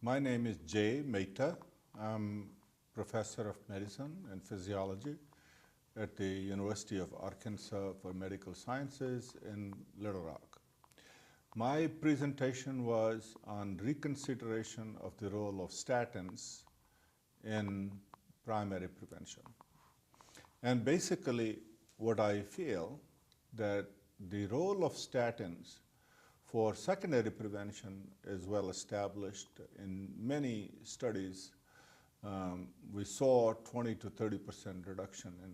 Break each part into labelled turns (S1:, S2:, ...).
S1: My name is Mehta. I'm professor of medicine and physiology at the University of Arkansas for Medical Sciences in Little Rock. My presentation was on reconsideration of the role of statins in primary prevention. And basically, what I feel that the role of statins for secondary prevention is well established. In many studies, we saw 20 to 30% reduction in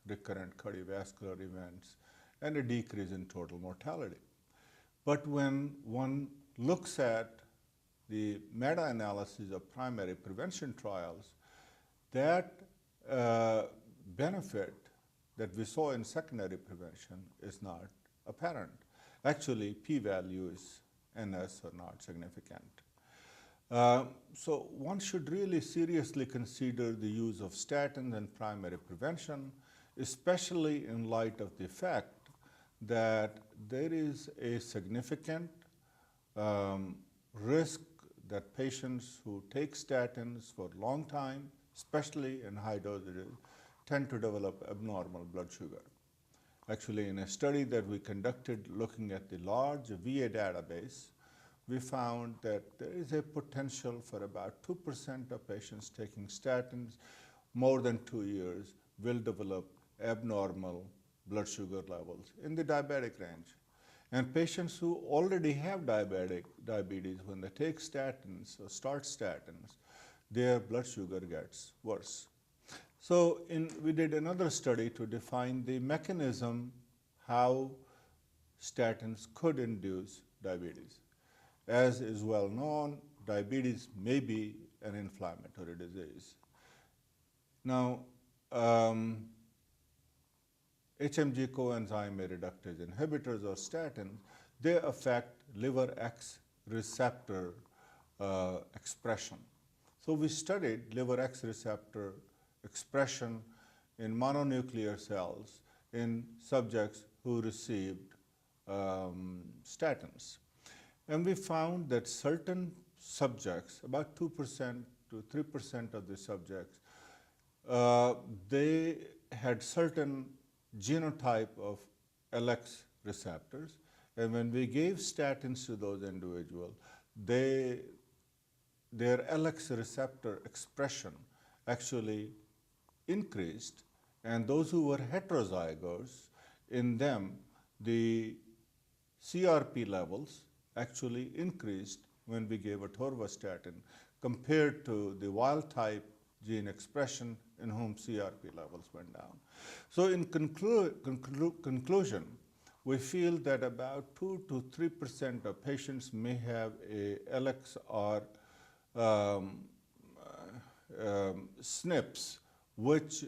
S1: recurrent cardiovascular events and a decrease in total mortality. But when one looks at the meta-analysis of primary prevention trials, that benefit that we saw in secondary prevention is not apparent. Actually, p-values NS are not significant. So one should really seriously consider the use of statins in primary prevention, especially in light of the fact that there is a significant risk that patients who take statins for a long time, especially in high dosages, tend to develop abnormal blood sugar. Actually, in a study that we conducted looking at the large VA database, we found that there is a potential for about 2% of patients taking statins more than 2 years will develop abnormal blood sugar levels in the diabetic range. And patients who already have diabetes, when they take statins or start statins, their blood sugar gets worse. So we did another study to define the mechanism how statins could induce diabetes. As is well known, diabetes may be an inflammatory disease. Now, HMG coenzyme A reductase inhibitors or statins, they affect liver X receptor expression. So we studied liver X receptor expression in mononuclear cells in subjects who received statins. And we found that certain subjects, about 2% to 3% of the subjects, they had certain genotype of LX receptors. And when we gave statins to those individuals, their LX receptor expression actually increased, and those who were heterozygous, in them the CRP levels actually increased when we gave atorvastatin compared to the wild type gene expression in whom CRP levels went down. So in conclusion, we feel that about 2 to 3% of patients may have a LXR SNPs, which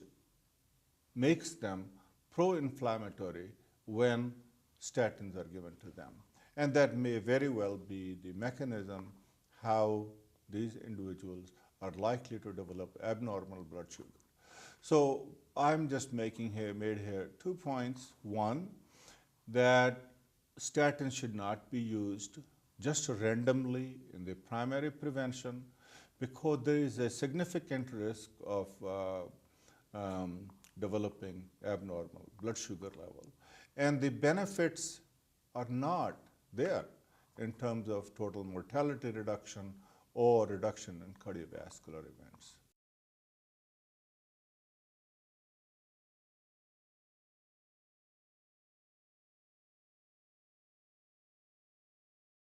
S1: makes them pro-inflammatory when statins are given to them. And that may very well be the mechanism how these individuals are likely to develop abnormal blood sugar. So I'm just made here 2 points. One, that statins should not be used just randomly in the primary prevention, because there is a significant risk of developing abnormal blood sugar level. And the benefits are not there in terms of total mortality reduction or reduction in cardiovascular events.